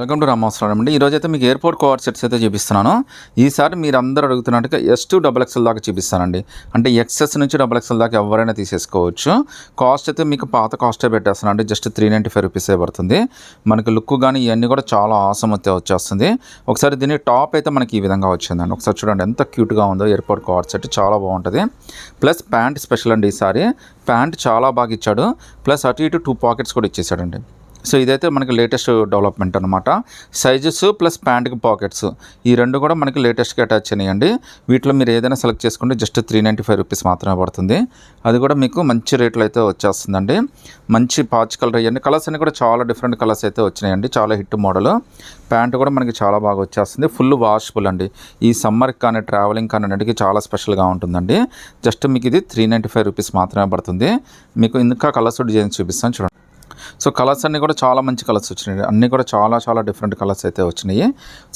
Welcome to రామోస్వరం అండి. ఈరోజైతే మీకు ఎయిర్పోర్ట్ కవర్ సెట్స్ అయితే చూపిస్తున్నాను. ఈసారి మీరు అందరూ అడుగుతున్నట్టుగా S2 XXL దాకా చూపిస్తానండి. అంటే XS నుంచి XXL దాకా ఎవరైనా తీసేసుకోవచ్చు. కాస్ట్ అయితే మీకు పాత కాస్టే పెట్టేస్తాను అండి. జస్ట్ 395 రూపీసే పడుతుంది. మనకి లుక్ కానీ ఇవన్నీ కూడా చాలా ఆసం అయితే వచ్చేస్తుంది. ఒకసారి దీని టాప్ అయితే మనకి ఈ విధంగా వచ్చిందండి. ఒకసారి చూడండి ఎంత క్యూట్గా ఉందో ఎయిర్పోర్ట్ కవర్ సెట్, చాలా బాగుంటుంది. ప్లస్ ప్యాంట్ స్పెషల్ అండి. ఈసారి ప్యాంట్ చాలా బాగా ఇచ్చాడు. ప్లస్ అటు ఇటు 2 పాకెట్స్ కూడా ఇచ్చేసాడండి. సో ఇదైతే మనకి లేటెస్ట్ డెవలప్మెంట్ అనమాట. సైజెస్ ప్లస్ ప్యాంట్కి పాకెట్స్ ఈ రెండు కూడా మనకి లేటెస్ట్గా అటాచ్ అయినాయండి. వీటిలో మీరు ఏదైనా సెలెక్ట్ చేసుకుంటే జస్ట్ 395 రూపీస్ మాత్రమే పడుతుంది. అది కూడా మీకు మంచి రేట్లో అయితే వచ్చేస్తుందండి. మంచి పాచ్ కలర్ అయ్యండి. కలర్స్ అన్నీ కూడా చాలా డిఫరెంట్ కలర్స్ అయితే వచ్చినాయండి. చాలా హిట్ మోడల్. ప్యాంట్ కూడా మనకి చాలా బాగా వచ్చేస్తుంది. ఫుల్ వాషబుల్ అండి. ఈ సమ్మర్కి కానీ ట్రావెలింగ్ కానీ అన్నిటికీ చాలా స్పెషల్గా ఉంటుందండి. జస్ట్ మీకు ఇది 395 రూపీస్ మాత్రమే పడుతుంది. మీకు ఇంకా కలర్స్ డిజైన్స్ చూపిస్తాను చూడండి. సో కలర్స్ అన్నీ కూడా చాలా మంచి కలర్స్ వచ్చినాయి. అన్నీ కూడా చాలా డిఫరెంట్ కలర్స్ అయితే వచ్చినాయి.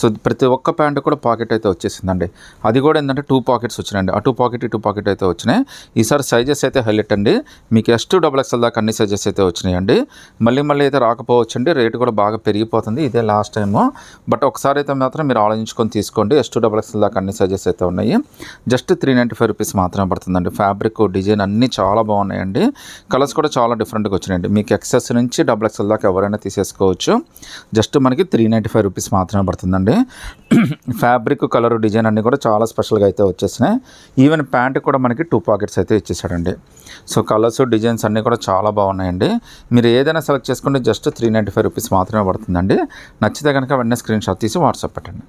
సో ప్రతి ఒక్క ప్యాంట్ కూడా పాకెట్ అయితే వచ్చేసిందండి. అది కూడా ఏంటంటే 2 పాకెట్స్ వచ్చినాయండి. అటు పాకెట్ ఇటు పాకెట్ అయితే వచ్చినాయి. ఈసారి సైజెస్ అయితే హైలైట్ అండి. మీకు S2 XXL దాకా అన్ని సైజెస్ అయితే వచ్చినాయండి. మళ్ళీ అయితే రాకపోవచ్చు అండి. రేటు కూడా బాగా పెరిగిపోతుంది. ఇదే లాస్ట్ టైము. బట్ ఒకసారి అయితే మాత్రం మీరు ఆలోచించుకొని తీసుకోండి. S2 XXL దాకా అన్ని సైజెస్ అయితే ఉన్నాయి. జస్ట్ 395 రూపీస్ మాత్రమే పడుతుందండి. ఫ్యాబ్రిక్ డిజైన్ అన్నీ చాలా బాగున్నాయండి. కలర్స్ కూడా చాలా డిఫరెంట్గా వచ్చినాయండి. మీకు XS నుంచి XXL దాకా ఎవరైనా తీసేసుకోవచ్చు. జస్ట్ మనకి 395 రూపీస్ మాత్రమే పడుతుందండి. ఫ్యాబ్రిక్ కలర్ డిజైన్ అన్నీ కూడా చాలా స్పెషల్గా అయితే వచ్చేసినాయి. ఈవెన్ ప్యాంట్ కూడా మనకి 2 పాకెట్స్ అయితే ఇచ్చేసాడండి. సో కలర్స్ డిజైన్స్ అన్నీ కూడా చాలా బాగున్నాయండి. మీరు ఏదైనా సెలెక్ట్ చేసుకుంటే జస్ట్ 395 రూపీస్ మాత్రమే పడుతుందండి. నచ్చితే కనుక వెంటనే స్క్రీన్ షాట్ తీసి వాట్సాప్ పెట్టండి.